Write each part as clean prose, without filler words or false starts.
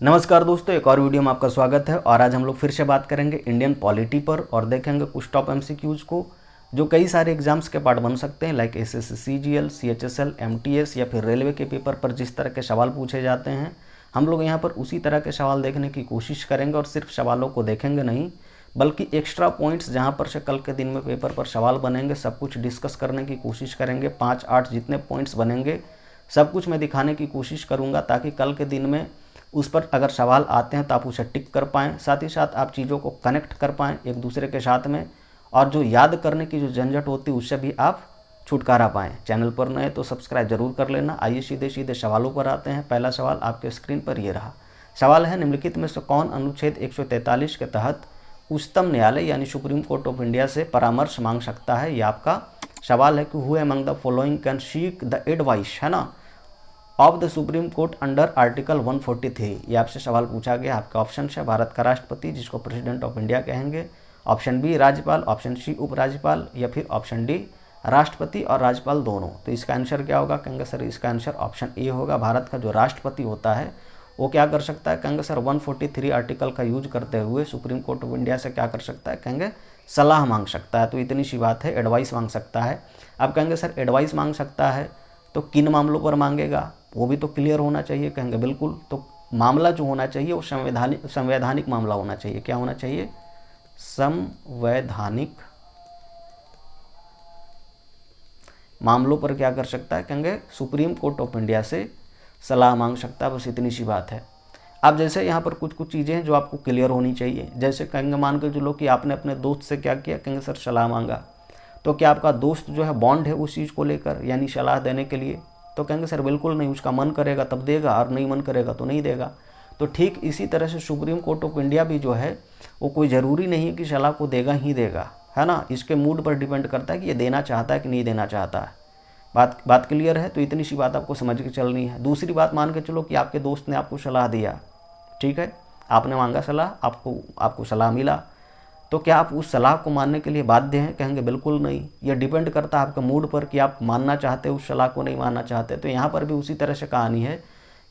नमस्कार दोस्तों, एक और वीडियो में आपका स्वागत है। और आज हम लोग फिर से बात करेंगे इंडियन पॉलिटी पर और देखेंगे कुछ टॉप एमसीक्यूज को जो कई सारे एग्जाम्स के पार्ट बन सकते हैं, like SSC, CGL, CHSL, MTS या फिर रेलवे के पेपर पर जिस तरह के सवाल पूछे जाते हैं, हम लोग यहाँ पर उसी तरह के सवाल देखने की कोशिश करेंगे। और सिर्फ सवालों को देखेंगे नहीं, बल्कि एक्स्ट्रा पॉइंट्स जहाँ पर से कल के दिन में पेपर पर सवाल बनेंगे सब कुछ डिस्कस करने की कोशिश करेंगे। 5-8 जितने पॉइंट्स बनेंगे सब कुछ मैं दिखाने की कोशिश करूँगा, ताकि कल के दिन में उस पर अगर सवाल आते हैं तो आप उसे टिक कर पाएँ, साथ ही साथ आप चीज़ों को कनेक्ट कर पाएँ एक दूसरे के साथ में, और जो याद करने की जो झंझट होती है उससे भी आप छुटकारा पाएँ। चैनल पर नए तो सब्सक्राइब जरूर कर लेना। आइए सीधे सीधे सवालों पर आते हैं। पहला सवाल आपके स्क्रीन पर ये रहा। सवाल है, निम्नलिखित में से कौन अनुच्छेद 143 के तहत उच्चतम न्यायालय यानी सुप्रीम कोर्ट ऑफ इंडिया से परामर्श मांग सकता है? ये आपका सवाल है कि who among the following can seek the advice, है ना, of the supreme court under article 143। ये आपसे सवाल पूछा गया। आपका ऑप्शन है भारत का राष्ट्रपति, जिसको प्रेसिडेंट ऑफ इंडिया कहेंगे, ऑप्शन बी राज्यपाल, ऑप्शन सी उपराज्यपाल, या फिर ऑप्शन डी राष्ट्रपति और राज्यपाल दोनों। तो इसका आंसर क्या होगा? कहेंगे सर इसका आंसर ऑप्शन ए होगा। भारत का जो राष्ट्रपति होता है वो क्या कर सकता है? कहेंगे सर 143 आर्टिकल का यूज करते हुए सुप्रीम कोर्ट ऑफ इंडिया से क्या कर सकता है? कहेंगे सलाह मांग सकता है। तो इतनी सी बात है, एडवाइस मांग सकता है। अब कहेंगे सर एडवाइस मांग सकता है तो किन मामलों पर मांगेगा, वो भी तो क्लियर होना चाहिए। कहेंगे बिल्कुल, तो मामला जो होना चाहिए वो संवैधानिक मामला होना चाहिए। क्या होना चाहिए? संवैधानिक मामलों पर क्या कर सकता है? कहेंगे सुप्रीम कोर्ट ऑफ इंडिया से सलाह मांग सकता है। बस इतनी सी बात है। अब जैसे यहाँ पर कुछ कुछ चीज़ें हैं जो आपको क्लियर होनी चाहिए। जैसे कहेंगे मान के चलो कि आपने अपने दोस्त से क्या किया? कहेंगे सर सलाह मांगा। तो क्या आपका दोस्त जो है बॉन्ड है उस चीज़ को लेकर, यानी सलाह देने के लिए? तो कहेंगे सर बिल्कुल नहीं, उसका मन करेगा तब देगा और नहीं मन करेगा तो नहीं देगा। तो ठीक इसी तरह से सुप्रीम कोर्ट ऑफ इंडिया भी जो है वो कोई ज़रूरी नहीं है कि सलाह को देगा ही देगा, है ना। इसके मूड पर डिपेंड करता है कि ये देना चाहता है कि नहीं देना चाहता है। बात क्लियर है? तो इतनी सी बात आपको समझ के चलनी है। दूसरी बात, मान के चलो कि आपके दोस्त ने आपको सलाह दिया, ठीक है, आपने मांगा सलाह, आपको सलाह मिला, तो क्या आप उस सलाह को मानने के लिए बाध्य हैं? कहेंगे बिल्कुल नहीं। यह डिपेंड करता है आपके मूड पर कि आप मानना चाहते हो उस सलाह को, नहीं मानना चाहते। तो यहाँ पर भी उसी तरह से कहानी है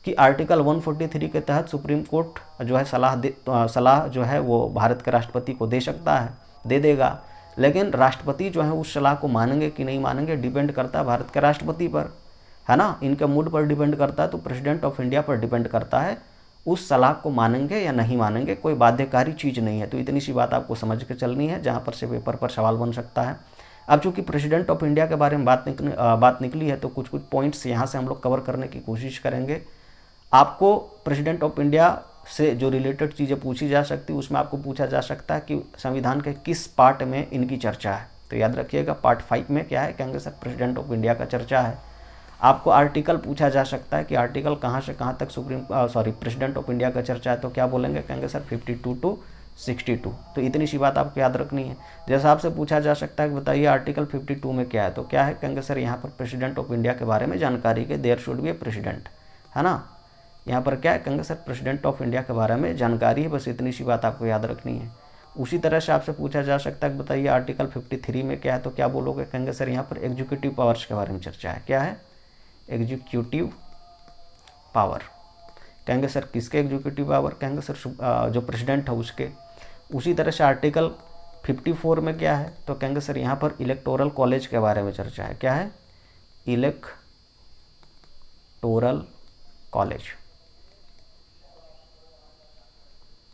कि आर्टिकल 143 के तहत सुप्रीम कोर्ट जो है सलाह जो है वो भारत के राष्ट्रपति को दे सकता है, दे देगा। लेकिन राष्ट्रपति जो है उस सलाह को मानेंगे कि नहीं मानेंगे डिपेंड करता है भारत के राष्ट्रपति पर, है ना। इनके मूड पर डिपेंड करता है। तो प्रेसिडेंट ऑफ इंडिया पर डिपेंड करता है उस सलाह को मानेंगे या नहीं मानेंगे, कोई बाध्यकारी चीज़ नहीं है। तो इतनी सी बात आपको समझ के चलनी है, जहाँ पर से पेपर पर सवाल बन सकता है। अब चूंकि प्रेसिडेंट ऑफ इंडिया के बारे में बात निकली है तो कुछ कुछ पॉइंट्स यहाँ से हम लोग कवर करने की कोशिश करेंगे। आपको प्रेसिडेंट ऑफ इंडिया से जो रिलेटेड चीज़ें पूछी जा सकती है उसमें आपको पूछा जा सकता है कि संविधान के किस पार्ट में इनकी चर्चा है। तो याद रखिएगा पार्ट 5 में क्या है? कहेंगे सर प्रेसिडेंट ऑफ इंडिया का चर्चा है। आपको आर्टिकल पूछा जा सकता है कि आर्टिकल कहाँ से कहाँ तक प्रेसिडेंट ऑफ इंडिया का चर्चा है, तो क्या बोलेंगे? कहेंगे सर 52 to 62। तो इतनी सी बात आपको याद रखनी है। जैसा आपसे पूछा जा सकता है कि बताइए आर्टिकल 52 में क्या है, तो क्या है? कहेंगे सर यहाँ पर प्रेसिडेंट ऑफ इंडिया के बारे में जानकारी के there should be a president, है ना। यहाँ पर क्या है? कहेंगे सर प्रेसिडेंट ऑफ इंडिया के बारे में जानकारी है। बस इतनी सी बात आपको याद रखनी है। उसी तरह से आपसे पूछा जा सकता है कि बताइए आर्टिकल 53 में क्या है, तो क्या बोलोगे? कहेंगे सर यहाँ पर एग्जीक्यूटिव पावर्स के बारे में चर्चा है। क्या है? Executive power. कहेंगे सर किसके एग्जीक्यूटिव पावर? कहेंगे सर जो प्रेसिडेंट है उसके। उसी तरह से आर्टिकल 54 में क्या है, तो कहेंगे सर यहाँ पर इलेक्टोरल कॉलेज के बारे में चर्चा है। क्या है? इलेक्टोरल कॉलेज,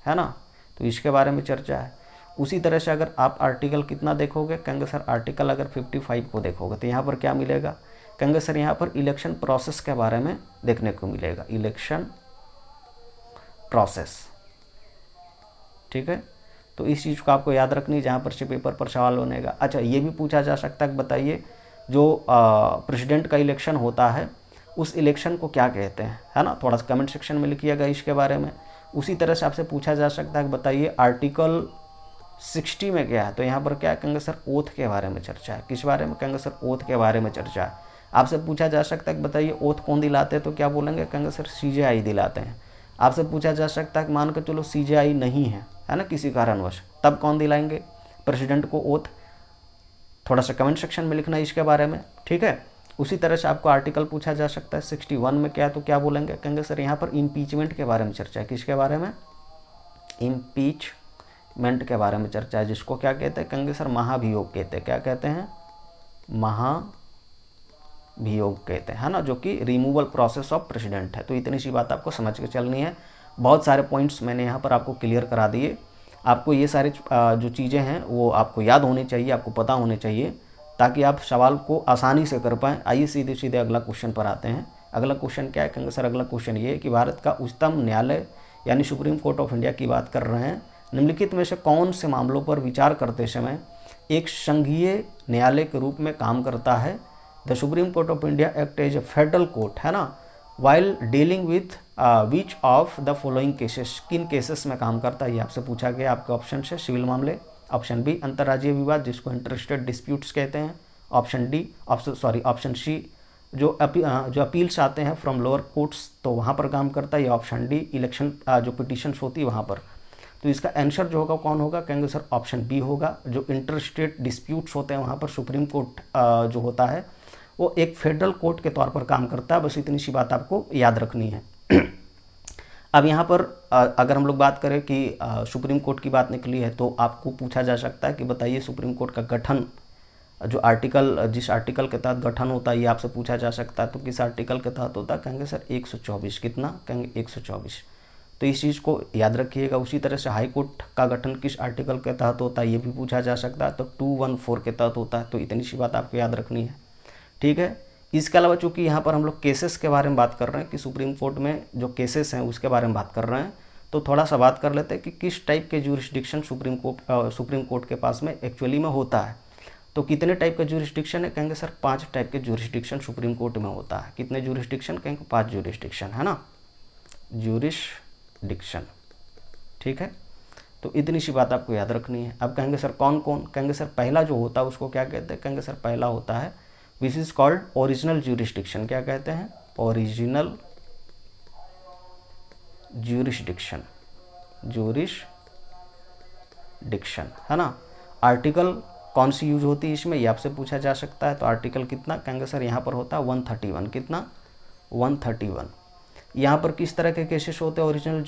है ना। तो इसके बारे में चर्चा है। उसी तरह से अगर आप आर्टिकल कितना देखोगे? कहेंगे सर आर्टिकल अगर 55 को देखोगे तो यहाँ पर क्या मिलेगा? कहेंगे सर यहाँ पर इलेक्शन प्रोसेस के बारे में देखने को मिलेगा। इलेक्शन प्रोसेस, ठीक है। तो इस चीज़ को आपको याद रखनी है जहाँ पर से पेपर पर सवाल बनेगा। अच्छा, ये भी पूछा जा सकता है कि बताइए जो प्रेसिडेंट का इलेक्शन होता है उस इलेक्शन को क्या कहते हैं, है ना। थोड़ा सा कमेंट सेक्शन में लिखिएगा इसके बारे में। उसी तरह से आपसे पूछा जा सकता है कि बताइए आर्टिकल 60 में क्या है, तो यहाँ पर क्या है? कहेंगे सर ओथ के बारे में चर्चा है। किस बारे में? कहेंगे सर ओथ के बारे में चर्चा है। आपसे पूछा जा सकता है कि बताइए ओथ कौन दिलाते हैं, तो क्या बोलेंगे? कहेंगे सर सीजेआई दिलाते हैं। आपसे पूछा जा सकता है कि मान कर चलो सीजेआई नहीं है ना, किसी कारणवश, तब कौन दिलाएंगे प्रेसिडेंट को ओथ? थोड़ा सा कमेंट सेक्शन में लिखना इसके बारे में, ठीक है। उसी तरह से आपको आर्टिकल पूछा जा सकता है 61 में क्या है, तो क्या बोलेंगे, कहेंगे सर यहाँ पर इम्पीचमेंट के बारे में चर्चा है। किसके बारे में, इम्पीचमेंट के बारे में चर्चा है, जिसको क्या कहते हैं, कहेंगे सर महाभियोग कहते हैं। क्या कहते हैं, महाभियोग कहते हैं, है ना, जो कि रिमूवल प्रोसेस ऑफ प्रेसिडेंट है। तो इतनी सी बात आपको समझ के चलनी है। बहुत सारे पॉइंट्स मैंने यहाँ पर आपको क्लियर करा दिए। आपको ये सारे जो चीज़ें हैं वो आपको याद होनी चाहिए, आपको पता होने चाहिए, ताकि आप सवाल को आसानी से कर पाएँ। आइए सीधे सीधे अगला क्वेश्चन पर आते हैं। अगला क्वेश्चन क्या है, कहेंगे सर अगला क्वेश्चन ये है कि भारत का उच्चतम न्यायालय यानी सुप्रीम कोर्ट ऑफ इंडिया की बात कर रहे हैं। निम्नलिखित में से कौन से मामलों पर विचार करते समय एक संघीय न्यायालय के रूप में काम करता है। The supreme court of India act as a federal court, है ना, while dealing with which of the following cases, किन केसेस में काम करता है, ये आपसे पूछा गया। आपके ऑप्शन है सिविल मामले, ऑप्शन बी अंतर्राज्यीय विवाद जिसको इंटरस्टेट डिस्प्यूट्स कहते हैं, ऑप्शन सी जो अपील्स आते हैं फ्रॉम लोअर कोर्ट्स तो वहाँ पर काम करता है, या ऑप्शन डी इलेक्शन जो पिटिशंस होती है वहाँ पर। तो इसका आंसर जो होगा कौन होगा, कहेंगे सर ऑप्शन बी होगा। जो इंटरस्टेट डिस्प्यूट्स होते हैं वहाँ पर सुप्रीम कोर्ट जो होता है वो एक फेडरल कोर्ट के तौर पर काम करता है। बस इतनी सी बात आपको याद रखनी है। अब यहाँ पर अगर हम लोग बात करें कि सुप्रीम कोर्ट की बात निकली है तो आपको पूछा जा सकता है कि बताइए सुप्रीम कोर्ट का गठन, जो आर्टिकल, जिस आर्टिकल के तहत गठन होता है, ये आपसे पूछा जा सकता है। तो किस आर्टिकल के तहत होता है, कहेंगे सर 124। कितना, कहेंगे 124। तो इस चीज़ को याद रखिएगा। उसी तरह से हाई कोर्ट का गठन किस आर्टिकल के तहत होता है, ये भी पूछा जा सकता है। तो 214 के तहत होता है। तो इतनी सी बात आपको याद रखनी है, ठीक है। इसके अलावा चूँकि यहाँ पर हम लोग केसेस के बारे में बात कर रहे हैं कि सुप्रीम कोर्ट में जो केसेस हैं उसके बारे में बात कर रहे हैं, तो थोड़ा सा बात कर लेते हैं कि किस टाइप के ज्यूरिसडिक्शन सुप्रीम कोर्ट के पास में एक्चुअली में होता है। तो कितने टाइप का ज्यूरिसडिक्शन है, कहेंगे सर 5 टाइप के ज्यूरिसडिक्शन सुप्रीम कोर्ट में होता है। कितने ज्यूरिसडिक्शन, कहेंगे 5 ज्यूरिसडिक्शन, है ना, ज्यूरिसडिक्शन, ठीक है। तो इतनी सी बात आपको याद रखनी है। अब कहेंगे सर कौन कौन, कहेंगे सर पहला जो होता है उसको क्या कहते हैं, कहेंगे सर पहला होता है which is called original jurisdiction. क्या कहते हैं, ओरिजिनल ज्यूरिसडिक्शन, ज्यूरिसडिक्शन, है ना। आर्टिकल कौन सी यूज होती है इसमें, ये आपसे पूछा जा सकता है। तो आर्टिकल कितना, कहेंगे सर यहाँ पर होता है 131। कितना, 131। यहाँ पर किस तरह के केसेस होते हैं ओरिजिनल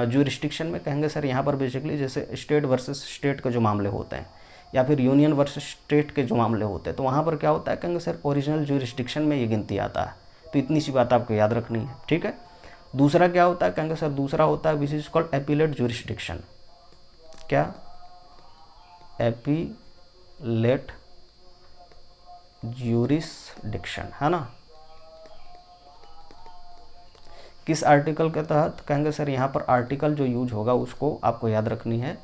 ज्यूरिसडिक्शन में, कहेंगे सर यहाँ पर बेसिकली जैसे स्टेट वर्सेस स्टेट के जो मामले होते हैं या फिर यूनियन वर्सेस स्टेट के जो मामले होते हैं, तो वहाँ पर क्या होता है, कहेंगे सर ओरिजिनल ज्यूरिसडिक्शन में ये गिनती आता है। तो इतनी सी बात आपको याद रखनी है, ठीक है। दूसरा क्या होता है, कहेंगे सर दूसरा होता है which is called appellate jurisdiction. क्या, एपीलेट ज्यूरिसडिक्शन, है ना। किस आर्टिकल के तहत, कहेंगे सर यहाँ पर आर्टिकल जो यूज होगा उसको आपको याद रखनी है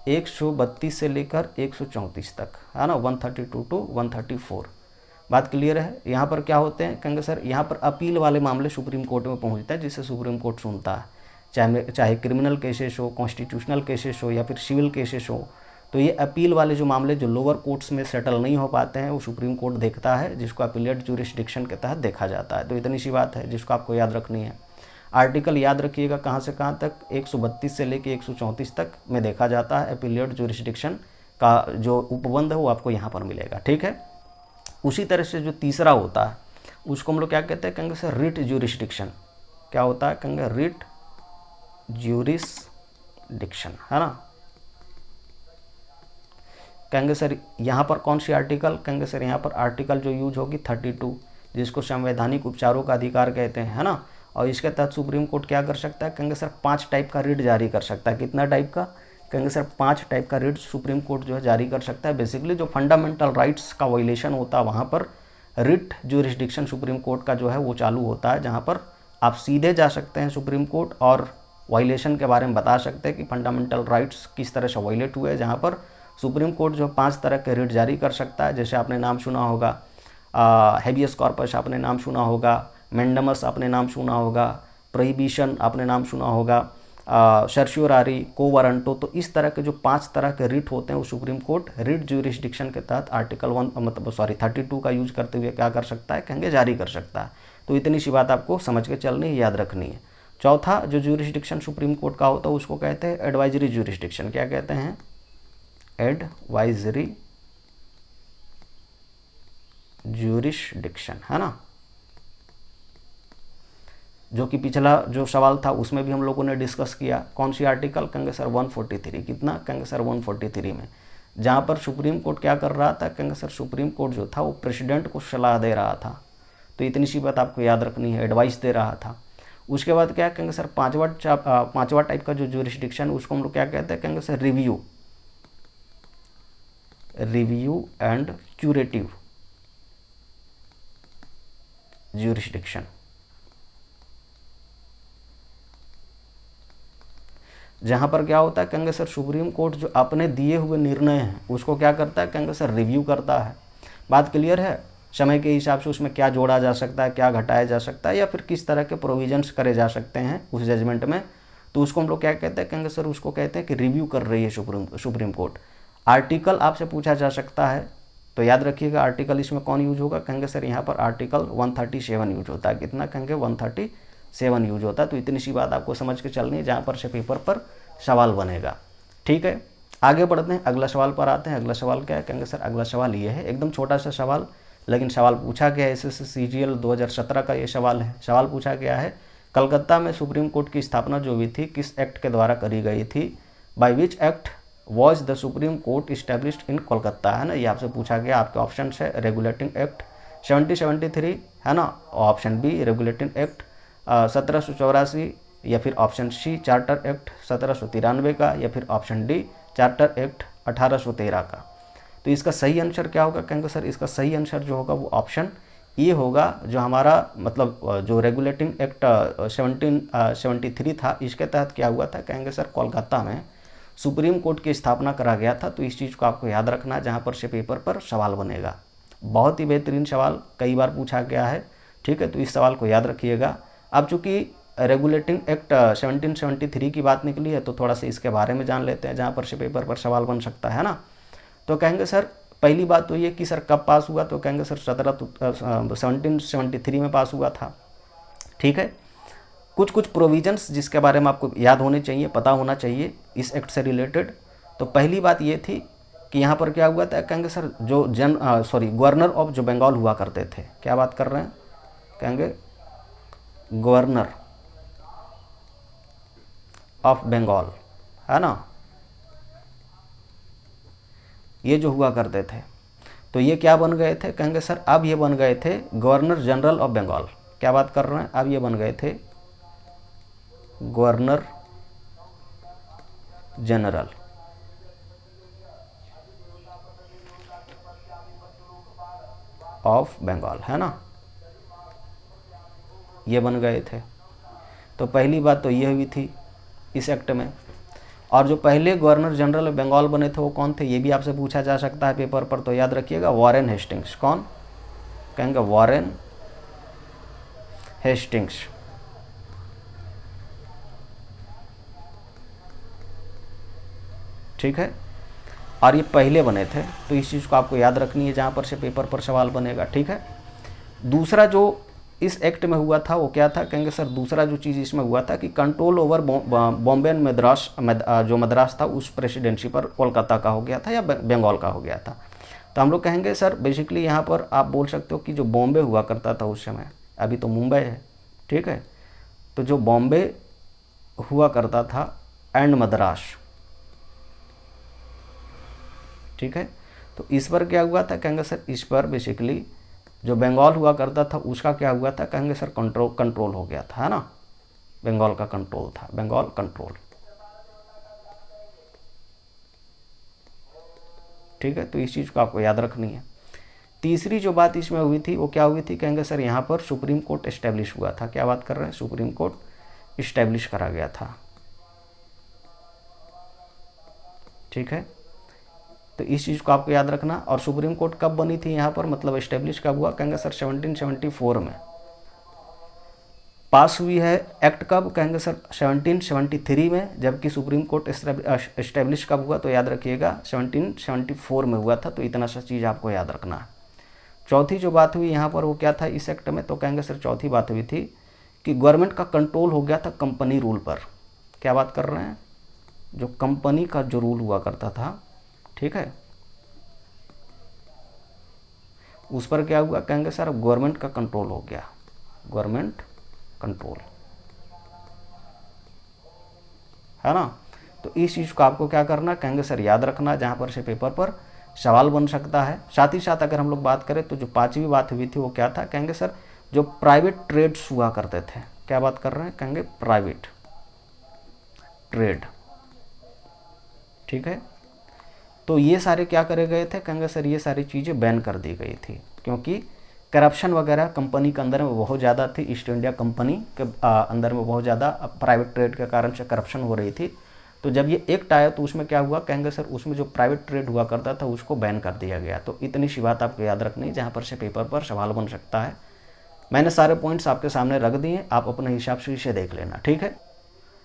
132 से लेकर 134 तक, है ना, 132 to 134। बात क्लियर है। यहाँ पर क्या होते हैं, कहेंगे सर यहाँ पर अपील वाले मामले सुप्रीम कोर्ट में पहुँचते हैं, जिसे सुप्रीम कोर्ट सुनता है, चाहे क्रिमिनल केसेस हो, कॉन्स्टिट्यूशनल केसेस हो या फिर सिविल केसेस हो। तो ये अपील वाले जो मामले जो लोअर कोर्ट्स में सेटल नहीं हो पाते हैं वो सुप्रीम कोर्ट देखता है, जिसको अपीलेट ज्यूरिसडिक्शन के तहत देखा जाता है। तो इतनी सी बात है जिसको आपको याद रखनी है। आर्टिकल याद रखिएगा कहाँ से कहाँ तक, 132 से लेकर 134 तक में देखा जाता है। अपीलेट ज्यूरिसडिक्शन का जो उपबंध है वो आपको यहाँ पर मिलेगा, ठीक है। उसी तरह से जो तीसरा होता है उसको हम लोग क्या कहते हैं, कहेंगे सर रिट ज्यूरिसडिक्शन। क्या होता है, कहेंगे रिट ज्यूरिसडिक्शन, है ना। कहेंगे सर यहाँ पर कौन सी आर्टिकल, कहेंगे सर यहाँ पर आर्टिकल जो यूज होगी 32, जिसको संवैधानिक उपचारों का अधिकार कहते हैं, है ना। और इसके तहत सुप्रीम कोर्ट क्या कर सकता है, कहेंगे सर 5 टाइप का रिट जारी कर सकता है। कितना टाइप का, कहेंगे सर 5 टाइप का रिट सुप्रीम कोर्ट जो है जारी कर सकता है। बेसिकली जो फंडामेंटल राइट्स का वायलेशन होता है वहाँ पर रिट ज्यूरिसडिक्शन सुप्रीम कोर्ट का जो है वो चालू होता है, जहाँ पर आप सीधे जा सकते हैं सुप्रीम कोर्ट और वायलेशन के बारे में बता सकते हैं कि फंडामेंटल राइट्स किस तरह से वायलेट हुए। जहाँ पर सुप्रीम कोर्ट जो 5 तरह के रिट जारी कर सकता है, जैसे आपने नाम सुना होगा हेबियस कॉर्पस, आपने नाम सुना होगा मैंडमस, आपने नाम सुना होगा प्रोहिबिशन, आपने नाम सुना होगा सर्श्योरारी, कोवारंटो। तो इस तरह के जो 5 तरह के रिट होते हैं वो सुप्रीम कोर्ट रिट ज्यूरिसडिक्शन के तहत आर्टिकल 32 का यूज करते हुए क्या कर सकता है, कहेंगे जारी कर सकता है। तो इतनी सी बात आपको समझ के चलनी है, याद रखनी है। चौथा जो ज्यूरिसडिक्शन सुप्रीम कोर्ट का होता है उसको कहते हैं एडवाइजरी ज्यूरिसडिक्शन। क्या कहते हैं, एडवाइजरी ज्यूरिसडिक्शन, है ना, जो कि पिछला जो सवाल था उसमें भी हम लोगों ने डिस्कस किया। कौन सी आर्टिकल? कहेंगे सर 143। कितना? कहेंगे सर 143 में, जहाँ पर सुप्रीम कोर्ट क्या कर रहा था? कहेंगे सर सुप्रीम कोर्ट जो था वो प्रेसिडेंट को सलाह दे रहा था। तो इतनी सी बात आपको याद रखनी है, एडवाइस दे रहा था। उसके बाद क्या कहेंगे सर, पांचवा टाइप का जो ज्यूरिसडिक्शन उसको हम लोग क्या कहते हैं? कहेंगे sir review and curative jurisdiction. जहाँ पर क्या होता है? कहेंगे सर सुप्रीम कोर्ट जो अपने दिए हुए निर्णय हैं उसको क्या करता है? कहेंगे सर रिव्यू करता है। बात क्लियर है? समय के हिसाब से उसमें क्या जोड़ा जा सकता है, क्या घटाया जा सकता है, या फिर किस तरह के प्रोविजंस करे जा सकते हैं उस जजमेंट में, तो उसको हम लोग क्या कहते हैं? कहेंगे सर उसको कहते हैं कि रिव्यू कर रही है सुप्रीम कोर्ट। आर्टिकल आपसे पूछा जा सकता है, तो याद रखिएगा आर्टिकल इसमें कौन यूज होगा? कहेंगे सर यहाँ पर आर्टिकल 137 यूज होता है। कितना? कहेंगे 137 यूज होता है। तो इतनी सी बात आपको समझ के चलनी है, जहाँ पर से पेपर पर सवाल बनेगा। ठीक है, आगे बढ़ते हैं, अगला सवाल पर आते हैं। अगला सवाल क्या है? कहेंगे सर अगला सवाल ये है, एकदम छोटा सा सवाल, लेकिन सवाल पूछा गया है। एसएससी CGL 2017 का ये सवाल है। सवाल पूछा गया है, कलकत्ता में सुप्रीम कोर्ट की स्थापना जो हुई थी किस एक्ट के द्वारा करी गई थी? By which act was the supreme court established in Kolkata, है ना, ये आपसे पूछा गया। आपके ऑप्शन है रेगुलेटिंग एक्ट 1773, है ना, ऑप्शन बी रेगुलेटिंग एक्ट 1784, या फिर ऑप्शन सी चार्टर एक्ट 1793 का, या फिर ऑप्शन डी चार्टर एक्ट 1813 का। तो इसका सही आंसर क्या होगा? कहेंगे सर इसका सही आंसर जो होगा वो ऑप्शन ए होगा। जो हमारा मतलब जो रेगुलेटिंग एक्ट 1773 था, इसके तहत क्या हुआ था? कहेंगे सर कोलकाता में सुप्रीम कोर्ट की स्थापना करा गया था। तो इस चीज़ को आपको याद रखना, जहाँ पर से पेपर पर सवाल बनेगा। बहुत ही बेहतरीन सवाल, कई बार पूछा गया है। ठीक है, तो इस सवाल को याद रखिएगा। अब चूँकि रेगुलेटिंग एक्ट 1773 की बात निकली है, तो थोड़ा सा इसके बारे में जान लेते हैं, जहाँ पर से पेपर पर सवाल बन सकता है ना। तो कहेंगे सर पहली बात तो ये कि सर कब पास हुआ? तो कहेंगे सर 1773 में पास हुआ था। ठीक है, कुछ प्रोविजंस जिसके बारे में आपको याद होने चाहिए, पता होना चाहिए इस एक्ट से रिलेटेड। तो पहली बात ये थी कि यहाँ पर क्या हुआ था? कहेंगे सर जो गवर्नर ऑफ जो बंगाल हुआ करते थे, क्या बात कर रहे हैं? कहेंगे गवर्नर ऑफ बंगाल, है ना, ये जो हुआ करते थे, तो ये क्या बन गए थे? कहेंगे सर अब ये बन गए थे गवर्नर जनरल ऑफ बंगाल। क्या बात कर रहे हैं? अब ये बन गए थे गवर्नर जनरल ऑफ बंगाल, है ना, ये बन गए थे। तो पहली बात तो ये हुई थी इस एक्ट में। और जो पहले गवर्नर जनरल ऑफ बंगाल बने थे वो कौन थे? ये भी आपसे पूछा जा सकता है पेपर पर, तो याद रखिएगा वॉरेन हेस्टिंग्स। कौन? कहेंगे वॉरेन हेस्टिंग्स। ठीक है, और ये पहले बने थे, तो इस चीज़ को आपको याद रखनी है, जहाँ पर से पेपर पर सवाल बनेगा। ठीक है, दूसरा जो इस एक्ट में हुआ था वो क्या था? कहेंगे सर दूसरा जो चीज़ इसमें हुआ था कि control over Bombay and Madras, जो मद्रास था उस प्रेसिडेंसी पर कोलकाता का हो गया था या बंगाल का हो गया था। तो हम लोग कहेंगे सर बेसिकली यहाँ पर आप बोल सकते हो कि जो बॉम्बे हुआ करता था उस समय, अभी तो मुंबई है। ठीक है, तो जो बॉम्बे हुआ करता था एंड मद्रास, ठीक है, तो इस पर क्या हुआ था? कहेंगे सर इस पर बेसिकली जो बंगाल हुआ करता था उसका क्या हुआ था? कहेंगे सर कंट्रोल हो गया था, है ना, बंगाल का कंट्रोल था, बंगाल कंट्रोल। ठीक है, तो इस चीज़ को आपको याद रखनी है। तीसरी जो बात इसमें हुई थी वो क्या हुई थी? कहेंगे सर यहाँ पर सुप्रीम कोर्ट इस्टेब्लिश हुआ था। क्या बात कर रहे हैं? सुप्रीम कोर्ट इस्टेब्लिश करा गया था। ठीक है, तो इस चीज़ को आपको याद रखना। और सुप्रीम कोर्ट कब बनी थी यहाँ पर, मतलब इस्टेब्लिश कब हुआ? कहेंगे सर 1774 में पास हुई है। एक्ट कब? कहेंगे सर 1773 में, जबकि सुप्रीम कोर्ट इस्टेब्लिश कब हुआ? तो याद रखिएगा 1774 में हुआ था। तो इतना सा चीज़ आपको याद रखना है। चौथी जो बात हुई यहाँ पर वो क्या था इस एक्ट में? तो कहेंगे सर चौथी बात हुई थी कि गवर्नमेंट का कंट्रोल हो गया था कंपनी रूल पर। क्या बात कर रहे हैं? जो कंपनी का जो रूल हुआ करता था, ठीक है, उस पर क्या हुआ, कहेंगे सर गवर्नमेंट का कंट्रोल हो गया, गवर्नमेंट कंट्रोल, है ना। तो इस चीज़ को आपको क्या करना, कहेंगे सर याद रखना, जहाँ पर से पेपर पर सवाल बन सकता है। साथ ही साथ अगर हम लोग बात करें तो जो पांचवी बात हुई थी वो क्या था, कहेंगे सर जो प्राइवेट ट्रेड्स हुआ करते थे, क्या बात कर रहे हैं, कहेंगे प्राइवेट ट्रेड, ठीक है। तो ये सारे क्या करे गए थे, कहेंगे सर ये सारी चीज़ें बैन कर दी गई थी, क्योंकि करप्शन वगैरह कंपनी के अंदर में बहुत ज़्यादा थी। ईस्ट इंडिया कंपनी के अंदर में बहुत ज़्यादा प्राइवेट ट्रेड के कारण से करप्शन हो रही थी। तो जब ये एक्ट आया तो उसमें क्या हुआ, कहेंगे सर उसमें जो प्राइवेट ट्रेड हुआ करता था उसको बैन कर दिया गया। तो इतनी सी बात आपको याद रखनी, जहाँ पर से पेपर पर सवाल बन सकता है। मैंने सारे पॉइंट्स आपके सामने रख दिए, आप अपने हिसाब से इसे देख लेना, ठीक है।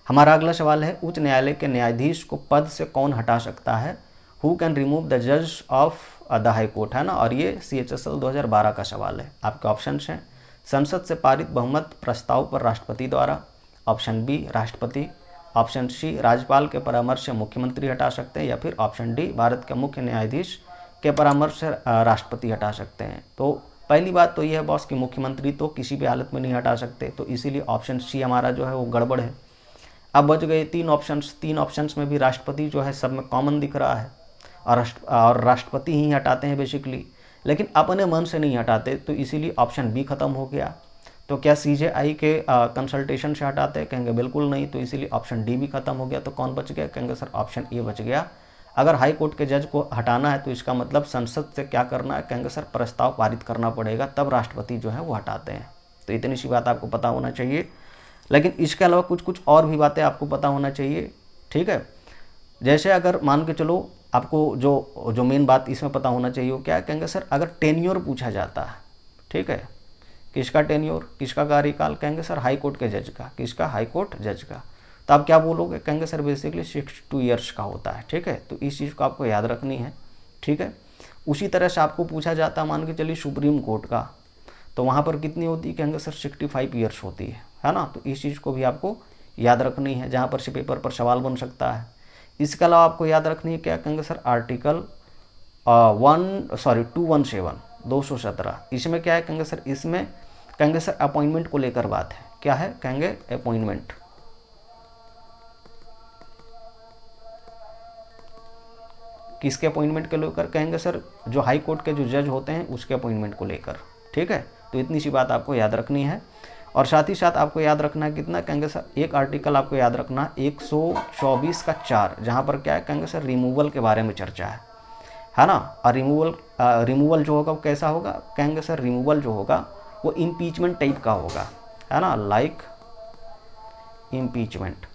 हमारा अगला सवाल है, उच्च न्यायालय के न्यायाधीश को पद से कौन हटा सकता है, हु कैन रिमूव द जज ऑफ द हाई कोर्ट, है ना। और ये CHSL 2012 का सवाल है। आपके ऑप्शन हैं, संसद से पारित बहुमत प्रस्ताव पर राष्ट्रपति द्वारा, ऑप्शन बी राष्ट्रपति, ऑप्शन सी राज्यपाल के परामर्श से मुख्यमंत्री हटा सकते हैं, या फिर ऑप्शन डी भारत के मुख्य न्यायाधीश के परामर्श से राष्ट्रपति हटा सकते हैं। तो पहली बात तो यह है बॉस कि मुख्यमंत्री तो किसी भी हालत में नहीं हटा सकते, तो इसीलिए ऑप्शन सी हमारा जो है वो गड़बड़ है। अब बच गए तीन ऑप्शंस में भी राष्ट्रपति जो है सब में कॉमन दिख रहा है, और राष्ट्रपति ही हटाते हैं बेसिकली, लेकिन अपने मन से नहीं हटाते, तो इसीलिए ऑप्शन बी खत्म हो गया। तो क्या CJI के कंसल्टेशन से हटाते हैं, कहेंगे बिल्कुल नहीं, तो इसीलिए ऑप्शन डी भी खत्म हो गया। तो कौन बच गया, कहेंगे सर ऑप्शन ए बच गया। अगर हाई कोर्ट के जज को हटाना है तो इसका मतलब संसद से क्या करना है, कहेंगे सर प्रस्ताव पारित करना पड़ेगा, तब राष्ट्रपति जो है वो हटाते हैं। तो इतनी सी बात आपको पता होना चाहिए, लेकिन इसके अलावा कुछ और भी बातें आपको पता होना चाहिए, ठीक है। जैसे अगर मान के चलो आपको जो मेन बात इसमें पता होना चाहिए वो क्या है, कहेंगे सर अगर टेन्योर पूछा जाता है, ठीक है, किसका टेन्योर, किसका कार्यकाल, कहेंगे सर हाई कोर्ट के जज का, किसका, हाई कोर्ट जज का, तो आप क्या बोलोगे, कहेंगे सर बेसिकली 62 ईयर्स का होता है, ठीक है। तो इस चीज़ को आपको याद रखनी है, ठीक है। उसी तरह से आपको पूछा जाता है मान के चलिए सुप्रीम कोर्ट का, तो वहाँ पर कितनी होती है, कहेंगे सर 65 ईयर्स होती है ना। तो इस चीज़ को भी आपको याद रखनी है, जहाँ पर से पेपर पर सवाल बन सकता है। इसके अलावा आपको याद रखनी है क्या, कहेंगे सर आर्टिकल 217, इसमें क्या है, कहेंगे सर इसमें कहेंगे सर अपॉइंटमेंट को लेकर बात है, क्या है, कहेंगे अपॉइंटमेंट, किसके अपॉइंटमेंट के लेकर, कहेंगे सर जो हाई कोर्ट के जो जज होते हैं उसके अपॉइंटमेंट को लेकर, ठीक है। तो इतनी सी बात आपको याद रखनी है। और साथ ही साथ आपको याद रखना है कितना, कहेंगे सर एक आर्टिकल आपको याद रखना 124 का 4, जहाँ पर क्या है, कहेंगे सर रिमूवल के बारे में चर्चा है ना। और रिमूवल जो होगा वो कैसा होगा, कहेंगे सर रिमूवल जो होगा वो इम्पीचमेंट टाइप का होगा, है ना, लाइक इम्पीचमेंट।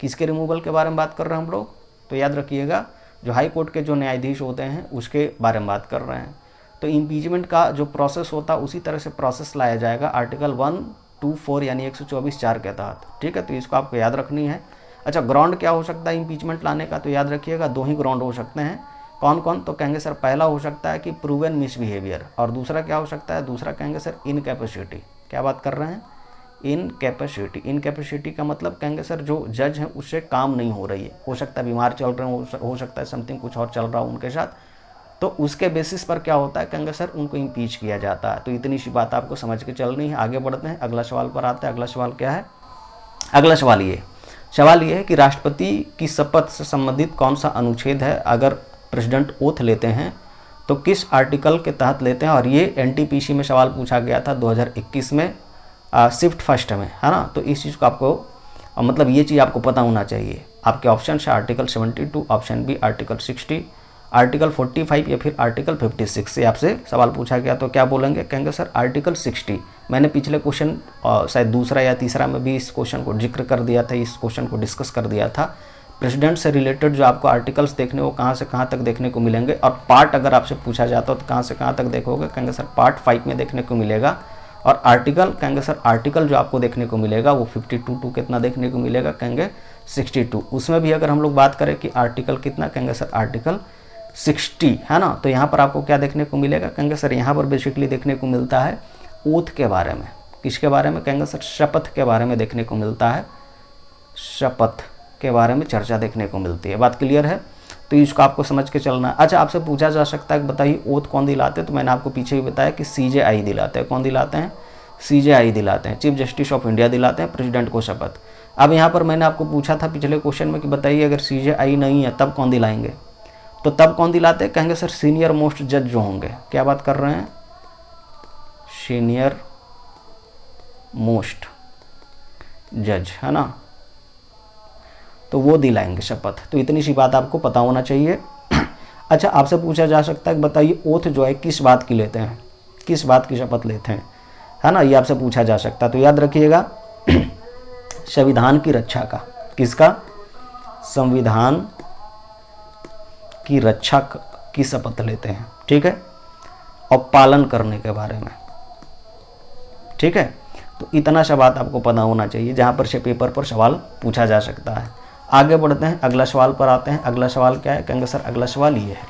किसके रिमूवल के बारे में बात कर रहे हैं हम लोग, तो याद रखिएगा जो हाई कोर्ट के जो न्यायाधीश होते हैं उसके बारे में बात कर रहे हैं। तो इम्पीचमेंट का जो प्रोसेस होता है उसी तरह से प्रोसेस लाया जाएगा आर्टिकल 124 यानी 124(4) के तहत, ठीक है। तो इसको आपको याद रखनी है। अच्छा, ग्राउंड क्या हो सकता है इम्पीचमेंट लाने का, तो याद रखिएगा 2 ही ग्राउंड हो सकते हैं। कौन कौन, तो कहेंगे सर पहला हो सकता है कि प्रूवन मिसबिहेवियर, और दूसरा क्या हो सकता है, दूसरा कहेंगे सर इनकैपेसिटी। क्या बात कर रहे हैं, इनकैपेसिटी। इनकैपेसिटी का मतलब कहेंगे सर जो जज हैं उससे काम नहीं हो रही है, हो सकता है बीमार चल रहे हो सकता है समथिंग कुछ और चल रहा हो उनके साथ, तो उसके बेसिस पर क्या होता है, कहेंगे सर उनको इम्पीच किया जाता है। तो इतनी सी बात आपको समझ के चलनी है। आगे बढ़ते हैं, अगला सवाल पर आते हैं। अगला सवाल क्या है, अगला सवाल ये है कि राष्ट्रपति की शपथ से संबंधित कौन सा अनुच्छेद है, अगर प्रेसिडेंट ओथ लेते हैं तो किस आर्टिकल के तहत लेते हैं। और ये NTPC में सवाल पूछा गया था 2021 में शिफ्ट फर्स्ट में, है ना। तो इस चीज़ को आपको मतलब ये चीज़ आपको पता होना चाहिए। आपके ऑप्शन है article 72, option B article 60, article 45 या फिर आर्टिकल 56 से आपसे सवाल पूछा गया तो क्या बोलेंगे, कहेंगे सर आर्टिकल 60। मैंने पिछले क्वेश्चन शायद दूसरा या तीसरा में भी इस क्वेश्चन को जिक्र कर दिया था, इस क्वेश्चन को डिस्कस कर दिया था। प्रेसिडेंट से रिलेटेड जो आपको आर्टिकल्स देखने को कहाँ से कहाँ तक देखने को मिलेंगे, और पार्ट अगर आपसे पूछा जाता हो तो कहाँ से कहाँ तक देखोगे, कहेंगे सर पार्ट 5 में देखने को मिलेगा। और आर्टिकल, कहेंगे सर आर्टिकल जो आपको देखने को मिलेगा वो 52 टू कितना देखने को मिलेगा, कहेंगे 62। उसमें भी अगर हम लोग बात करें कि आर्टिकल कितना, कहेंगे सर आर्टिकल 60, है ना। तो यहाँ पर आपको क्या देखने को मिलेगा, कहेंगे सर यहाँ पर बेसिकली देखने को मिलता है ओथ के बारे में। किसके बारे में, कहेंगे सर शपथ के बारे में देखने को मिलता है, शपथ के बारे में चर्चा देखने को मिलती है। बात क्लियर है। तो इसको आपको समझ के चलना है। अच्छा, आपसे पूछा जा सकता है कि बताइए ओथ कौन दिलाते हैं, तो मैंने आपको पीछे भी बताया कि CJI दिलाते हैं। कौन दिलाते हैं? CJI दिलाते हैं, चीफ जस्टिस ऑफ इंडिया दिलाते हैं प्रेसिडेंट को शपथ। अब यहाँ पर मैंने आपको पूछा था पिछले क्वेश्चन में कि बताइए अगर CJI नहीं है तब कौन दिलाएंगे, तो तब कौन दिलाते हैं? कहेंगे सर सीनियर मोस्ट जज जो होंगे, क्या बात कर रहे हैं, सीनियर मोस्ट जज, है ना, तो वो दिलाएंगे शपथ। तो इतनी सी बात आपको पता होना चाहिए। अच्छा, आपसे पूछा जा सकता है कि बताइए ओथ जो है किस बात की लेते हैं, किस बात की शपथ लेते हैं, है ना, ये आपसे पूछा जा सकता है। तो याद रखिएगा संविधान की रक्षा का, किसका? संविधान की रक्षा की शपथ लेते हैं, ठीक है, और पालन करने के बारे में, ठीक है। तो इतना सा बात आपको पता होना चाहिए जहाँ पर से पेपर पर सवाल पूछा जा सकता है। आगे बढ़ते हैं, अगला सवाल पर आते हैं। अगला सवाल क्या है? कहेंगे सर अगला सवाल ये है,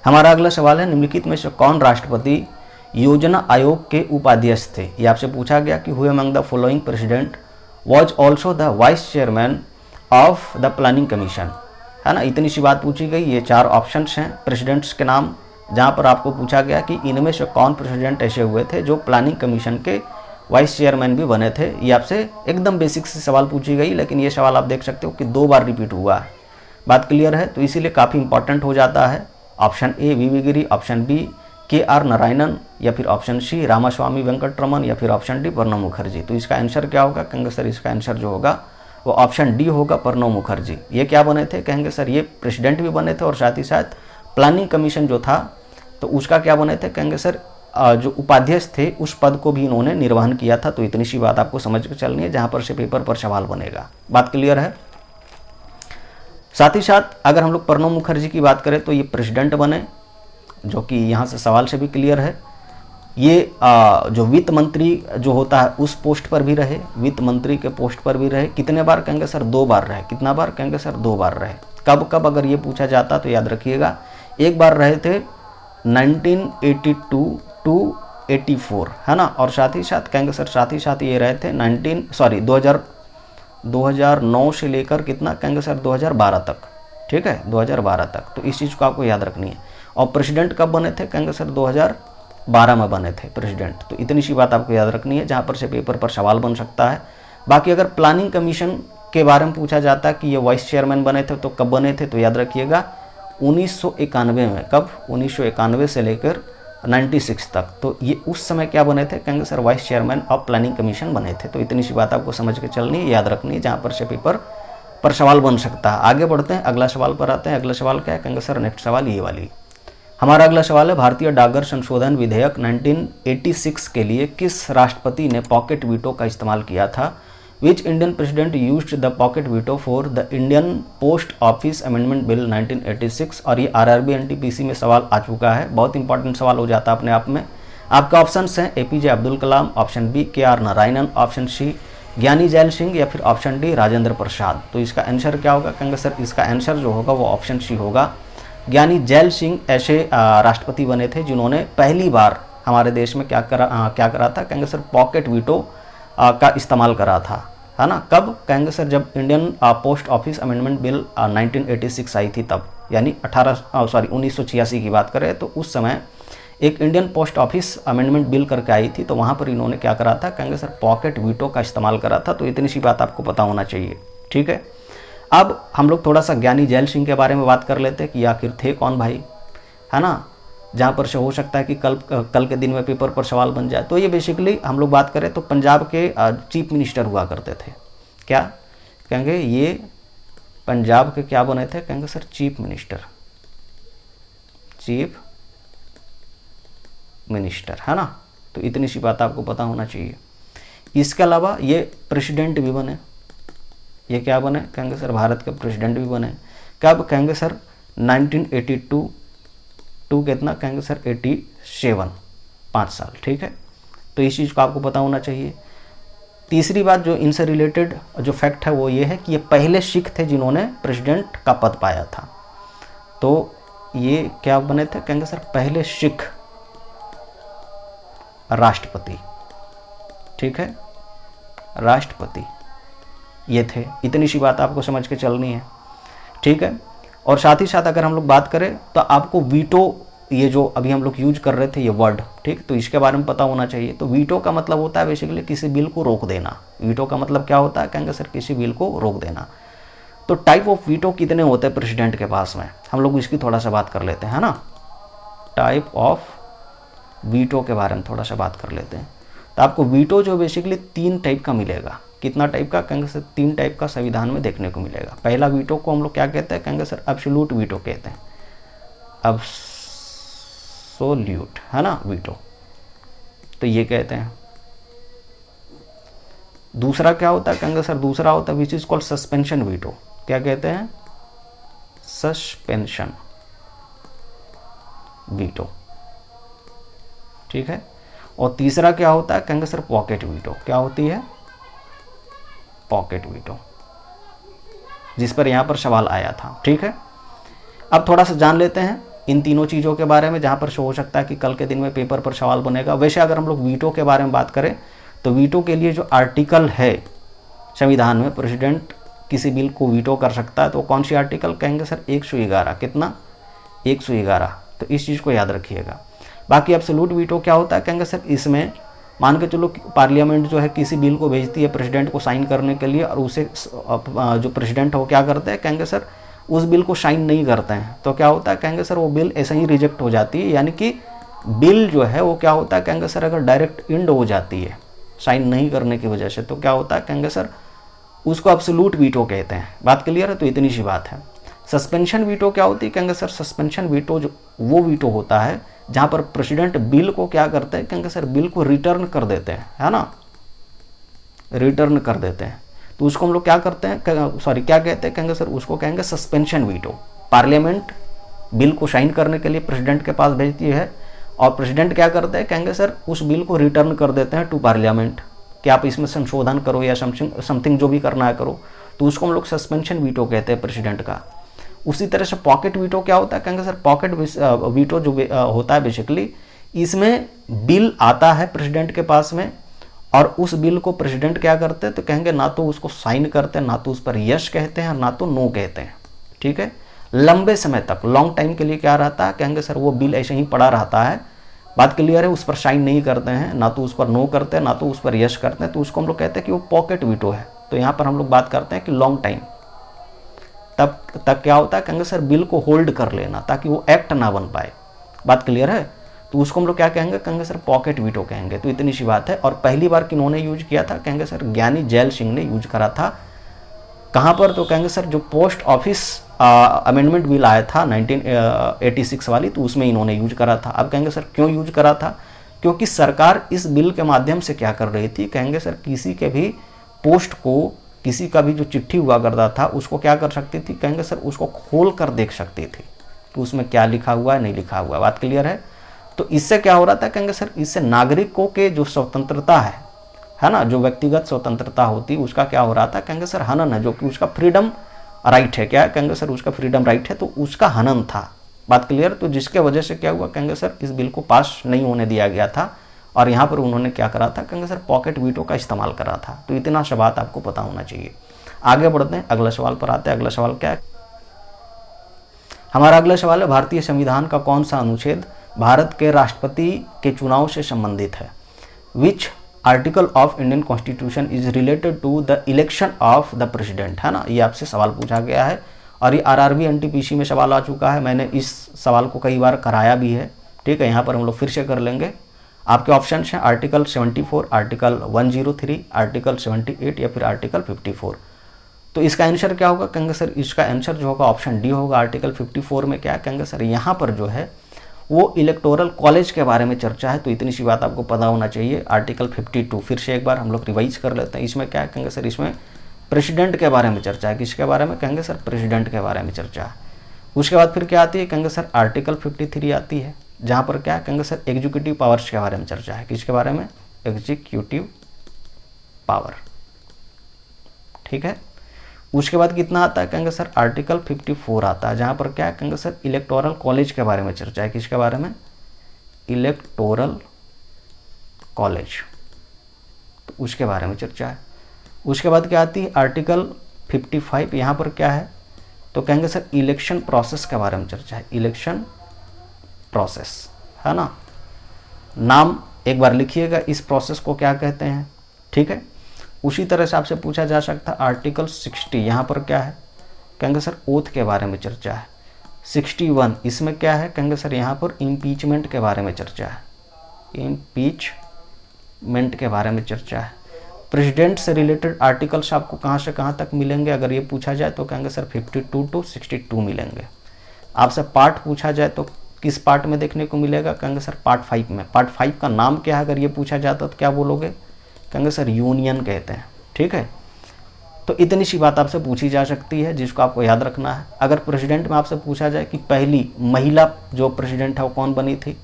हमारा अगला सवाल है निम्नलिखित में से कौन राष्ट्रपति योजना आयोग के उपाध्यक्ष थे? ये आपसे पूछा गया कि who among the following president was also the vice chairman of the planning commission, है ना। इतनी सी बात पूछी गई। ये 4 ऑप्शंस हैं प्रेसिडेंट्स के नाम, जहाँ पर आपको पूछा गया कि इनमें से कौन प्रेसिडेंट ऐसे हुए थे जो प्लानिंग कमीशन के वाइस चेयरमैन भी बने थे। ये आपसे एकदम बेसिक से सवाल पूछी गई, लेकिन ये सवाल आप देख सकते हो कि 2 बार रिपीट हुआ है। बात क्लियर है? तो इसीलिए काफ़ी इंपॉर्टेंट हो जाता है। Option A V V Giri, option B KR Narayanan, या फिर ऑप्शन सी रामास्वामी वेंकटरमन, या फिर ऑप्शन डी प्रणब मुखर्जी। तो इसका आंसर क्या होगा? कहेंगे सर इसका आंसर जो होगा वो ऑप्शन डी होगा, प्रणब मुखर्जी। ये क्या बने थे? कहेंगे सर ये प्रेसिडेंट भी बने थे और साथ ही साथ प्लानिंग कमीशन जो था तो उसका क्या बने थे? कहेंगे सर जो उपाध्यक्ष थे उस पद को भी इन्होंने निर्वहन किया था। तो इतनी सी बात आपको समझ कर चलनी है जहाँ पर से पेपर पर सवाल बनेगा। बात क्लियर है? साथ ही साथ अगर हम लोग प्रणब मुखर्जी की बात करें तो ये प्रेसिडेंट बने, जो कि यहाँ से सवाल से भी क्लियर है। ये जो वित्त मंत्री जो होता है उस पोस्ट पर भी रहे, वित्त मंत्री के पोस्ट पर भी रहे। कितने बार? कहेंगे सर 2 बार रहे। कितना बार? कहेंगे सर 2 बार रहे। कब कब अगर ये पूछा जाता तो याद रखिएगा, एक बार रहे थे 1982 टू 84, है ना, और साथ ही साथ कहेंगे सर साथ ही साथ ये रहे थे 2009 से लेकर कितना? कहेंगे सर 2012 तक, ठीक है, 2012 तक। तो इस चीज़ को आपको याद रखनी है। और प्रेसिडेंट कब बने थे? कहेंगे सर 2012 में बने थे प्रेसिडेंट। तो इतनी सी बात आपको याद रखनी है जहाँ पर से पेपर पर सवाल बन सकता है। बाकी अगर प्लानिंग कमीशन के बारे में पूछा जाता है कि ये वाइस चेयरमैन बने थे तो कब बने थे, तो याद रखिएगा 1991 में। कब? 1991 से लेकर 96 तक। तो ये उस समय क्या बने थे? कहेंगे sir vice chairman of planning commission बने थे। तो इतनी सी बात आपको समझ के चलनी है, याद रखनी है, जहाँ पर से पेपर पर सवाल बन सकता है। आगे बढ़ते हैं, अगला सवाल पर आते हैं। अगला सवाल क्या है? कहेंगे सर नेक्स्ट सवाल ये वाली। हमारा अगला सवाल है भारतीय डाकघर संशोधन विधेयक 1986 के लिए किस राष्ट्रपति ने पॉकेट वीटो का इस्तेमाल किया था? Which Indian president used the pocket veto for the Indian post office amendment bill 1986? और ये RRB NTPC में सवाल आ चुका है, बहुत इंपॉर्टेंट सवाल हो जाता है अपने आप में। आपका ऑप्शंस हैं APJ Abdul Kalam, option B KR Narayanan, option C Giani Zail Singh, या फिर ऑप्शन डी राजेंद्र प्रसाद। तो इसका आंसर क्या होगा? कहेंगे सर इसका आंसर जो होगा वो ऑप्शन सी होगा। ज्ञानी जैल सिंह ऐसे राष्ट्रपति बने थे जिन्होंने पहली बार हमारे देश में क्या करा था? कहेंगे सर पॉकेट वीटो का इस्तेमाल करा था, है ना। कब? कहेंगे सर जब Indian post office amendment bill 1986 आई थी तब, यानी 1986 की बात करें तो उस समय एक Indian post office amendment bill करके आई थी, तो वहाँ पर इन्होंने क्या करा था? कहेंगे सर पॉकेट वीटो का इस्तेमाल करा था। तो इतनी सी बात आपको पता होना चाहिए, ठीक है। अब हम लोग थोड़ा सा ज्ञानी जैल सिंह के बारे में बात कर लेते हैं कि आखिर थे कौन भाई, है ना, जहाँ पर से हो सकता है कि कल के दिन में पेपर पर सवाल बन जाए। तो ये बेसिकली हम लोग बात करें तो पंजाब के चीफ मिनिस्टर हुआ करते थे। क्या कहेंगे? ये पंजाब के क्या बने थे? कहेंगे sir chief minister, chief minister, है ना। तो इतनी सी बात आपको पता होना चाहिए। इसके अलावा ये प्रेसिडेंट भी बने। ये क्या बने? कहेंगे सर भारत के प्रेसिडेंट भी बने। कब? कहेंगे सर 1982 टू कितना? कहेंगे सर 87, 5 साल, ठीक है। तो इस चीज़ को आपको पता होना चाहिए। तीसरी बात जो इनसे रिलेटेड जो फैक्ट है वो ये है कि ये पहले सिख थे जिन्होंने प्रेसिडेंट का पद पाया था। तो ये क्या बने थे? कहेंगे सर पहले सिख राष्ट्रपति, ठीक है, राष्ट्रपति ये थे। इतनी सी बात आपको समझ के चलनी है, ठीक है। और साथ ही साथ अगर हम लोग बात करें तो आपको वीटो, ये जो अभी हम लोग यूज कर रहे थे ये वर्ड, ठीक, तो इसके बारे में पता होना चाहिए। तो वीटो का मतलब होता है बेसिकली किसी बिल को रोक देना। वीटो का मतलब क्या होता है, कहेंगे सर किसी बिल को रोक देना। तो टाइप ऑफ वीटो कितने होते हैं प्रेसिडेंट के पास में, हम लोग इसकी थोड़ा सा बात कर लेते हैं, है ना। टाइप ऑफ वीटो के बारे में थोड़ा सा बात कर लेते हैं। तो आपको वीटो जो बेसिकली 3 टाइप का मिलेगा। कितना टाइप का, कहेंगे सर 3 टाइप का संविधान में देखने को मिलेगा। पहला वीटो को हम लोग क्या कहते हैं, कहेंगे सर एब्सोल्यूट वीटो कहते हैं, एब्सोल्यूट, है ना, वीटो, तो ये कहते हैं। दूसरा क्या होता है, कहेंगे सर दूसरा होता है which is called suspension veto. क्या कहते हैं, सस्पेंशन वीटो, ठीक है। और तीसरा क्या होता है, कहेंगे सर पॉकेट वीटो। क्या होती है, पॉकेट वीटो, जिस पर यहां पर सवाल आया था, ठीक है। अब थोड़ा सा जान लेते हैं इन तीनों चीज़ों के बारे में, जहां पर हो सकता है कि कल के दिन में पेपर पर सवाल बनेगा। वैसे अगर हम लोग वीटो के बारे में बात करें तो वीटो के लिए जो आर्टिकल है संविधान में, प्रेसिडेंट किसी बिल को वीटो कर सकता है, तो कौन सी आर्टिकल, कहेंगे सर 111। कितना, 111। तो इस चीज़ को याद रखिएगा। बाकी एब्सोल्यूट वीटो क्या होता है, कहेंगे सर इसमें मान के चलो पार्लियामेंट जो है किसी बिल को भेजती है प्रेसिडेंट को साइन करने के लिए, और उसे जो प्रेसिडेंट है वो क्या करते हैं, कहेंगे सर उस बिल को साइन नहीं करते हैं। तो क्या होता है, कहेंगे सर वो बिल ऐसे ही रिजेक्ट हो जाती है। यानी कि बिल जो है वो क्या होता है, कहेंगे सर अगर डायरेक्ट इंड हो जाती है साइन नहीं करने की वजह से, तो क्या होता है, कहेंगे सर उसको एब्सोल्यूट वीटो कहते हैं। बात क्लियर है, तो इतनी सी बात है। सस्पेंशन वीटो क्या होती है, कहेंगे सर सस्पेंशन वीटो जो वो वीटो होता है जहां पर प्रेसिडेंट बिल को क्या करते हैं, कहेंगे सर बिल को रिटर्न कर देते हैं, है ना, रिटर्न कर देते हैं। तो उसको हम लोग क्या करते हैं, सॉरी क्या कहते हैं, कहेंगे सर उसको कहेंगे सस्पेंशन वीटो। पार्लियामेंट बिल को साइन करने के लिए प्रेसिडेंट के पास भेजती है, और प्रेसिडेंट क्या करते हैं, कहेंगे सर उस बिल को रिटर्न कर देते हैं टू पार्लियामेंट कि आप इसमें संशोधन करो या समथिंग जो भी करना है करो। तो उसको हम लोग सस्पेंशन वीटो कहते हैं प्रेसिडेंट का। उसी तरह से पॉकेट वीटो क्या होता है, कहेंगे सर पॉकेट वीटो जो होता है बेसिकली, इसमें बिल आता है प्रेसिडेंट के पास में, और उस बिल को प्रेसिडेंट क्या करते हैं, तो कहेंगे ना तो उसको साइन करते हैं, ना तो उस पर यस कहते हैं, ना तो नो कहते हैं, ठीक है। लंबे समय तक, लॉन्ग टाइम के लिए क्या रहता है, कहेंगे सर वो बिल ऐसे ही पड़ा रहता है। बात क्लियर है, उस पर साइन नहीं करते हैं, ना तो उस पर नो करते हैं, ना तो उस पर यस करते हैं। तो उसको हम लोग कहते हैं कि वो पॉकेट वीटो है। तो यहाँ पर हम लोग बात करते हैं कि लॉन्ग टाइम तब तक क्या होता है, कहेंगे सर बिल को होल्ड कर लेना ताकि वो एक्ट ना बन पाए। बात क्लियर है, तो उसको हम लोग क्या कहेंगे, कहेंगे सर पॉकेट वीटो कहेंगे। तो इतनी सी बात है। और पहली बार किन्होंने यूज किया था, कहेंगे सर ज्ञानी जैल सिंह ने यूज करा था। कहाँ पर, तो कहेंगे सर जो पोस्ट ऑफिस अमेंडमेंट बिल आया था 1986 वाली, तो उसमें इन्होंने यूज करा था। अब कहेंगे सर क्यों यूज करा था, क्योंकि सरकार इस बिल के माध्यम से क्या कर रही थी, कहेंगे सर किसी के भी पोस्ट को, किसी का भी जो चिट्ठी हुआ करता था उसको क्या कर सकती थी, कहेंगे सर उसको खोल कर देख सकती थी कि उसमें क्या लिखा हुआ है, नहीं लिखा हुआ है। बात क्लियर है। तो इससे क्या हो रहा था, कहेंगे सर इससे नागरिकों के जो स्वतंत्रता है ना, जो व्यक्तिगत स्वतंत्रता होती उसका क्या हो रहा था, कहेंगे सर हनन है, जो कि उसका फ्रीडम राइट है। क्या कहेंगे सर उसका फ्रीडम राइट है, तो उसका हनन था। बात क्लियर। तो जिसके वजह से क्या हुआ, कहेंगे सर इस बिल को पास नहीं होने दिया गया था, और यहाँ पर उन्होंने क्या करा था, कहेंगे सर पॉकेट वीटो का इस्तेमाल करा था। तो इतना सा बात आपको पता होना चाहिए। आगे बढ़ते हैं, अगला सवाल पर आते हैं। अगला सवाल क्या है, हमारा अगला सवाल है भारतीय संविधान का कौन सा अनुच्छेद भारत के राष्ट्रपति के चुनाव से संबंधित है। Which article of Indian constitution is related to the election of the president, है ना। ये आपसे सवाल पूछा गया है, और ये आरआरबी एनटीपीसी में सवाल आ चुका है। मैंने इस सवाल को कई बार कराया भी है, ठीक है। यहाँ पर हम लोग फिर से कर लेंगे। आपके ऑप्शन हैं आर्टिकल 74, आर्टिकल 103, आर्टिकल 78 या फिर आर्टिकल 54। तो इसका आंसर क्या होगा, कहेंगे सर इसका आंसर जो होगा ऑप्शन डी होगा। आर्टिकल 54 में क्या कहेंगे सर, यहाँ पर जो है वो इलेक्टोरल कॉलेज के बारे में चर्चा है। तो इतनी सी बात आपको पता होना चाहिए। आर्टिकल 52 फिर से एक बार हम लोग रिवाइज कर लेते हैं। इसमें क्या कहेंगे सर, इसमें प्रेसिडेंट के बारे में चर्चा है। किसके बारे में, कहेंगे सर प्रेसिडेंट के बारे में चर्चा है। उसके बाद फिर क्या आती है, कहेंगे सर आर्टिकल 53 आती है, जहाँ पर क्या कहेंगे सर एग्जीक्यूटिव पावर्स के बारे में चर्चा है। किसके बारे में, एग्जीक्यूटिव पावर, ठीक है। उसके बाद कितना आता है, कहेंगे सर आर्टिकल 54 आता है, जहाँ पर क्या कहेंगे सर इलेक्टोरल कॉलेज के बारे में चर्चा है। किसके बारे में, इलेक्टोरल कॉलेज, तो उसके बारे में चर्चा है। उसके बाद क्या आती है आर्टिकल 55, यहाँ पर क्या है तो कहेंगे सर इलेक्शन प्रोसेस के बारे में चर्चा है, इलेक्शन प्रोसेस, है ना। नाम एक बार लिखिएगा, इस प्रोसेस को क्या कहते हैं, ठीक है। उसी तरह से आपसे पूछा जा सकता है आर्टिकल 60, यहाँ पर क्या है, कहेंगे सर ओथ के बारे में चर्चा है। 61 इसमें क्या है, कहेंगे सर यहाँ पर इम्पीचमेंट के बारे में चर्चा है, इम्पीचमेंट के बारे में चर्चा है। प्रेसिडेंट से रिलेटेड आर्टिकल्स आपको कहाँ से कहाँ तक मिलेंगे अगर ये पूछा जाए तो कहेंगे सर 52 to 62 मिलेंगे। आपसे पार्ट पूछा जाए तो किस पार्ट में देखने को मिलेगा, कहेंगे सर पार्ट 5 में। पार्ट 5 का नाम क्या है अगर ये पूछा जाता तो क्या बोलोगे, कहेंगे सर यूनियन कहते हैं, ठीक है। तो इतनी सी बात आपसे पूछी जा सकती है जिसको आपको याद रखना है। अगर प्रेसिडेंट में आपसे पूछा जाए कि पहली महिला जो प्रेसिडेंट है वो कौन बनी थी,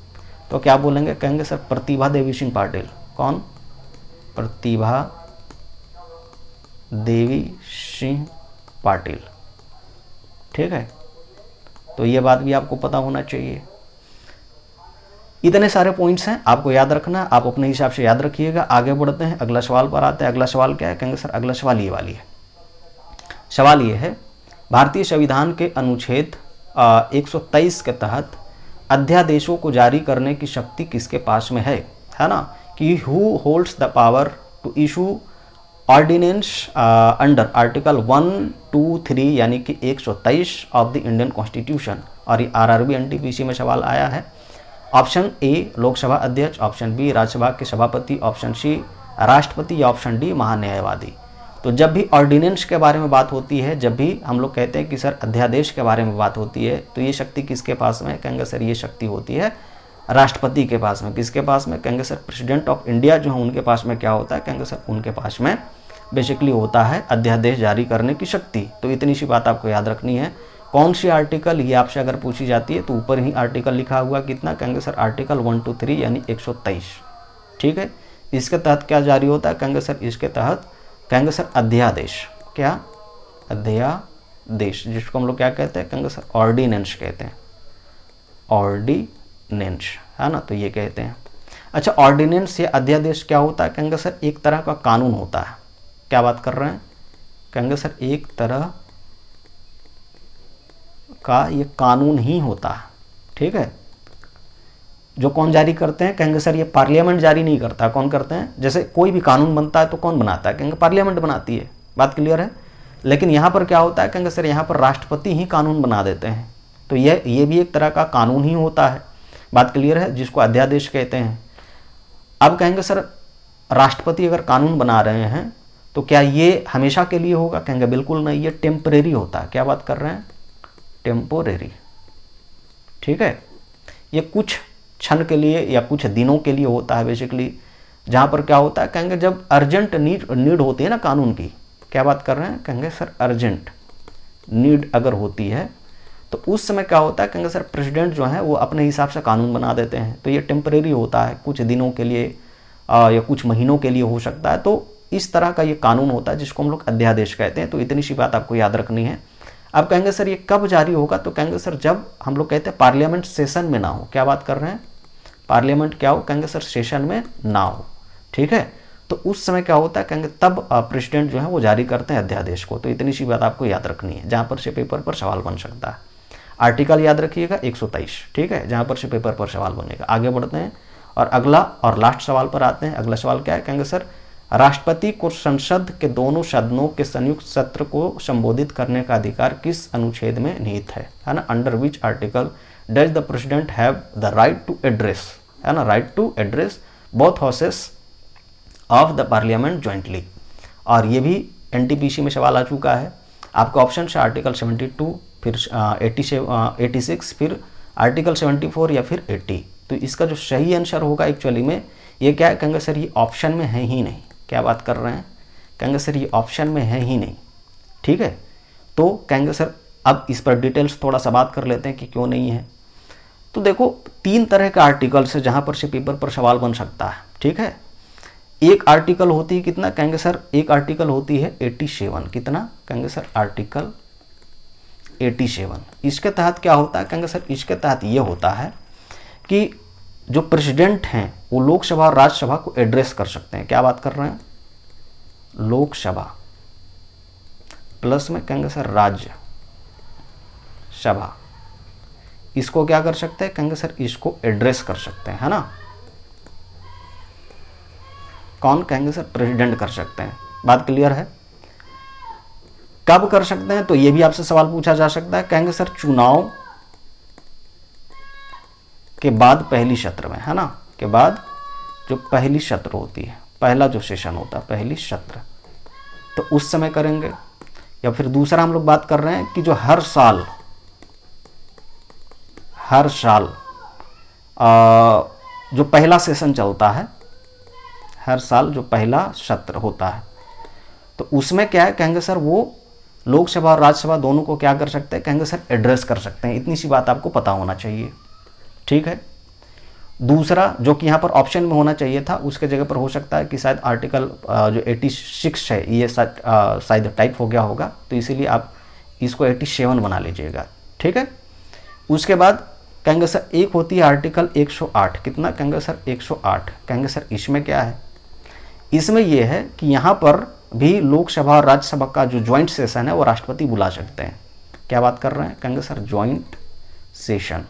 तो क्या बोलेंगे, कहेंगे सर प्रतिभा देवी सिंह पाटिल। कौन, प्रतिभा देवी सिंह पाटिल, ठीक है। तो ये बात भी आपको पता होना चाहिए। इतने सारे पॉइंट्स हैं, आपको याद रखना, आप अपने हिसाब से याद रखिएगा। आगे बढ़ते हैं, अगला सवाल पर आते हैं। अगला सवाल क्या है, कहेंगे सर अगला सवाल ये वाली है। सवाल ये है, भारतीय संविधान के अनुच्छेद 123 के तहत अध्यादेशों को जारी करने की शक्ति किसके पास में है ना, कि who holds the power to issue ordinance under article 1, 2, 3 यानी कि 123 ऑफ द इंडियन कॉन्स्टिट्यूशन। और ये RRB NTPC में सवाल आया है। ऑप्शन ए लोकसभा अध्यक्ष, ऑप्शन बी राज्यसभा के सभापति, ऑप्शन सी राष्ट्रपति या ऑप्शन डी महान्यायवादी। तो जब भी ऑर्डिनेंस के बारे में बात होती है, जब भी हम लोग कहते हैं कि सर अध्यादेश के बारे में बात होती है, तो ये शक्ति किसके पास में, कहेंगे सर ये शक्ति होती है राष्ट्रपति के पास में। किसके पास में, कहेंगे सर प्रेसिडेंट ऑफ इंडिया जो है उनके पास में क्या होता है, कहेंगे सर उनके पास में बेसिकली होता है अध्यादेश जारी करने की शक्ति। तो इतनी सी बात आपको याद रखनी है। कौन सी आर्टिकल, ये आपसे अगर पूछी जाती है तो ऊपर ही आर्टिकल लिखा हुआ कितना, कहेंगे सर आर्टिकल 1, 2, 3 यानी 123, ठीक है। इसके तहत क्या जारी होता है, कहेंगे सर इसके तहत कहेंगे सर अध्यादेश, क्या अध्यादेश, जिसको हम लोग क्या कहते हैं, कहेंगे सर ऑर्डिनेंस कहते हैं, ऑर्डिनेंस, है ना। तो ये कहते हैं। अच्छा, ऑर्डिनेंस या अध्यादेश क्या होता है, कहेंगे सर एक तरह का कानून होता है। क्या बात कर रहे हैं, कहेंगे सर एक तरह का ये कानून ही होता है, ठीक है। जो कौन जारी करते हैं, कहेंगे सर ये पार्लियामेंट जारी नहीं करता। कौन करते हैं, जैसे कोई भी कानून बनता है तो कौन बनाता है, कहेंगे पार्लियामेंट बनाती है, बात क्लियर है। लेकिन यहाँ पर क्या होता है, कहेंगे सर यहाँ पर राष्ट्रपति ही कानून बना देते हैं। तो ये भी एक तरह का कानून ही होता है, बात क्लियर है, जिसको अध्यादेश कहते हैं। अब कहेंगे सर राष्ट्रपति अगर कानून बना रहे हैं तो क्या ये हमेशा के लिए होगा, कहेंगे बिल्कुल नहीं, ये टेम्परेरी होता है। क्या बात कर रहे हैं, टेम्पोरेरी, ठीक है। ये कुछ क्षण के लिए या कुछ दिनों के लिए होता है बेसिकली, जहाँ पर क्या होता है, कहेंगे जब अर्जेंट नीड होती है ना कानून की। क्या बात कर रहे हैं, कहेंगे सर अर्जेंट नीड अगर होती है तो उस समय क्या होता है, कहेंगे सर प्रेसिडेंट जो है वो अपने हिसाब से कानून बना देते हैं। तो ये टेम्परेरी होता है, कुछ दिनों के लिए या कुछ महीनों के लिए हो सकता है। तो इस तरह का ये कानून होता है जिसको हम लोग अध्यादेश कहते हैं। तो इतनी सी बात आपको याद रखनी है। अब कहेंगे सर ये कब जारी होगा, तो कहेंगे सर जब हम लोग कहते हैं पार्लियामेंट सेशन में ना हो। क्या बात कर रहे हैं, पार्लियामेंट क्या हो, कहेंगे सर सेशन में ना हो, ठीक है। तो उस समय क्या होता है, कहेंगे तब प्रेसिडेंट जो है वो जारी करते हैं अध्यादेश को। तो इतनी सी बात आपको याद रखनी है, जहाँ पर से पेपर पर सवाल बन सकता है। आर्टिकल याद रखिएगा 123, ठीक है, जहाँ पर से पेपर पर सवाल बनेगा। आगे बढ़ते हैं और अगला और लास्ट सवाल पर आते हैं। अगला सवाल क्या है, कहेंगे सर राष्ट्रपति को संसद के दोनों सदनों के संयुक्त सत्र को संबोधित करने का अधिकार किस अनुच्छेद में निहित है ना। Under which article does the president have the right to address, है ना, right to address both houses of the parliament jointly. और ये भी NTPC में सवाल आ चुका है। आपका ऑप्शन है आर्टिकल 72, फिर 86, फिर आर्टिकल 74 या फिर 80। तो इसका जो सही आंसर होगा एक्चुअली में ये क्या है, कहेंगे सर ये ऑप्शन में है ही नहीं। क्या बात कर रहे हैं, कहेंगे सर ये ऑप्शन में है ही नहीं, ठीक है। तो कहेंगे सर अब इस पर डिटेल्स थोड़ा सा बात कर लेते हैं कि क्यों नहीं है। तो देखो 3 तरह के आर्टिकल्स है जहाँ पर से पेपर पर सवाल बन सकता है, ठीक है। एक आर्टिकल होती है कितना, कहेंगे सर एक आर्टिकल होती है 87। कितना, कहेंगे सर आर्टिकल 87। इसके तहत क्या होता है, कहेंगे सर इसके तहत ये होता है कि जो प्रेसिडेंट हैं वो लोकसभा और राज्यसभा को एड्रेस कर सकते हैं। क्या बात कर रहे हैं, लोकसभा प्लस में कहेंगे सर राज्य सभा, इसको क्या कर सकते हैं, कहेंगे सर इसको एड्रेस कर सकते हैं, है ना। कौन, कहेंगे सर प्रेसिडेंट कर सकते हैं। बात क्लियर है। कब कर सकते हैं, तो ये भी आपसे सवाल पूछा जा सकता है, कहेंगे सर चुनाव के बाद पहली सत्र में, है ना, के बाद जो पहली सत्र होती है, पहला जो सेशन होता है, पहली सत्र, तो उस समय करेंगे। या फिर दूसरा हम लोग बात कर रहे हैं कि जो हर साल जो पहला सेशन चलता है, हर साल जो पहला सत्र होता है, तो उसमें क्या है, कहेंगे सर वो लोकसभा और राज्यसभा दोनों को क्या कर सकते हैं, कहेंगे सर एड्रेस कर सकते हैं। इतनी सी बात आपको पता होना चाहिए, ठीक है। दूसरा जो कि यहाँ पर ऑप्शन में होना चाहिए था, उसके जगह पर हो सकता है कि शायद आर्टिकल जो 86 है ये शायद टाइप हो गया होगा, तो इसीलिए आप इसको 87 बना लीजिएगा, ठीक है। उसके बाद कहेंगे सर एक होती है आर्टिकल 108, कितना, कहेंगे सर 108, कहेंगे सर इसमें क्या है, इसमें यह है कि यहाँ पर भी लोकसभा और राज्यसभा का जो ज्वाइंट सेशन है वो राष्ट्रपति बुला सकते हैं। क्या बात कर रहे हैं, कहेंगे सर ज्वाइंट सेशन,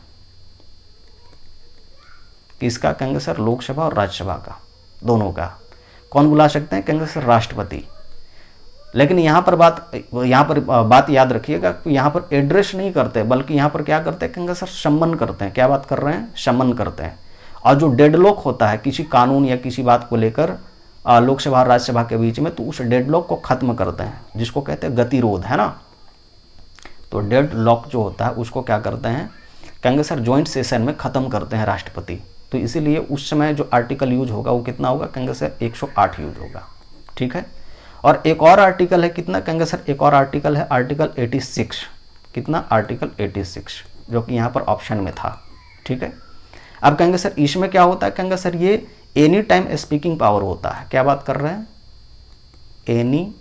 किसका, कहेंगे सर लोकसभा और राज्यसभा का, दोनों का। कौन बुला सकते हैं, कहेंगे सर राष्ट्रपति। लेकिन यहाँ पर बात याद रखिएगा कि यहाँ पर एड्रेस नहीं करते, बल्कि यहाँ पर क्या करते हैं, कहेंगे सर सम्मन करते हैं। क्या बात कर रहे हैं, सम्मन करते हैं। और जो डेडलॉक होता है किसी कानून या किसी बात को लेकर लोकसभा और राज्यसभा के बीच में, तो उस डेडलॉक को खत्म करते हैं, जिसको कहते हैं गतिरोध, है ना। तो डेडलॉक जो होता है उसको क्या करते हैं, कहेंगे सर ज्वाइंट सेशन में खत्म करते हैं राष्ट्रपति। तो इसीलिए उस समय जो आर्टिकल यूज होगा वो कितना होगा, कहेंगे सर 108 यूज होगा, ठीक है। और एक और आर्टिकल है, कितना, कहेंगे सर एक और आर्टिकल है आर्टिकल 86, कितना, आर्टिकल 86, जो कि यहाँ पर ऑप्शन में था, ठीक है। अब कहेंगे सर इसमें क्या होता है, कहेंगे सर ये एनी टाइम स्पीकिंग पावर होता है। क्या बात कर रहे हैं, एनी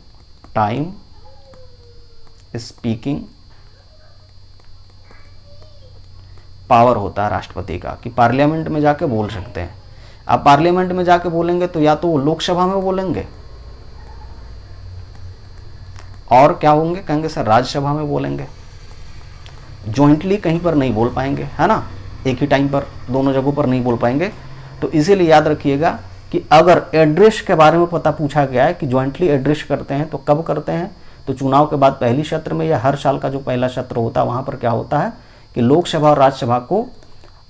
टाइम स्पीकिंग पावर होता है राष्ट्रपति का, कि पार्लियामेंट में जाके बोल सकते हैं। अब पार्लियामेंट में जाके बोलेंगे तो या तो वो लोकसभा में बोलेंगे, और क्या होंगे, कहेंगे सर राज्यसभा में बोलेंगे। जॉइंटली कहीं पर नहीं बोल पाएंगे, है ना, एक ही टाइम पर दोनों जगहों पर नहीं बोल पाएंगे। तो इसीलिए याद रखिएगा कि अगर एड्रेस के बारे में पता पूछा गया है कि जॉइंटली एड्रेस करते हैं तो कब करते हैं, तो चुनाव के बाद पहली सत्र में, या हर साल का जो पहला सत्र होता है वहाँ पर क्या होता है कि लोकसभा और राज्यसभा को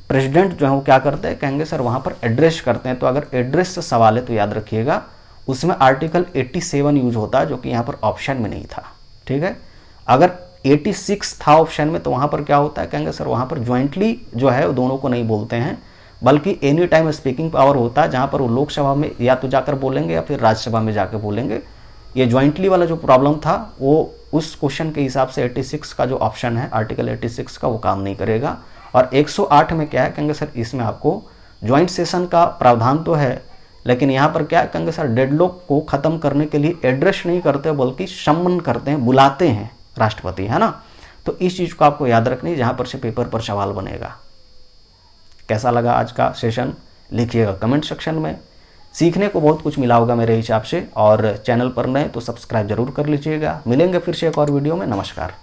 प्रेसिडेंट जो है वो क्या करते हैं, कहेंगे सर वहाँ पर एड्रेस करते हैं। तो अगर एड्रेस से सवाल है तो याद रखिएगा उसमें आर्टिकल 87 यूज होता है, जो कि यहाँ पर ऑप्शन में नहीं था, ठीक है। अगर 86 था ऑप्शन में तो वहाँ पर क्या होता है, कहेंगे सर वहाँ पर ज्वाइंटली जो है वो दोनों को नहीं बोलते हैं, बल्कि एनी टाइम स्पीकिंग पावर होता है, जहाँ पर वो लोकसभा में या तो जाकर बोलेंगे या फिर राज्यसभा में जाकर बोलेंगे। ये ज्वाइंटली वाला जो प्रॉब्लम था वो उस क्वेश्चन के हिसाब से 86 का जो ऑप्शन है आर्टिकल 86 का वो काम नहीं करेगा। और 108 में क्या है, कहेंगे सर इसमें आपको ज्वाइंट सेशन का प्रावधान तो है, लेकिन यहाँ पर क्या है, कहेंगे सर डेडलॉक को खत्म करने के लिए एड्रेस नहीं करते बल्कि सम्मन करते हैं, बुलाते हैं राष्ट्रपति, है ना। तो इस चीज़ को आपको याद रखनी, जहाँ पर से पेपर पर सवाल बनेगा। कैसा लगा आज का सेशन, लिखिएगा कमेंट सेक्शन में। सीखने को बहुत कुछ मिला होगा मेरे हिसाब से, और चैनल पर नए तो सब्सक्राइब जरूर कर लीजिएगा। मिलेंगे फिर से एक और वीडियो में। नमस्कार।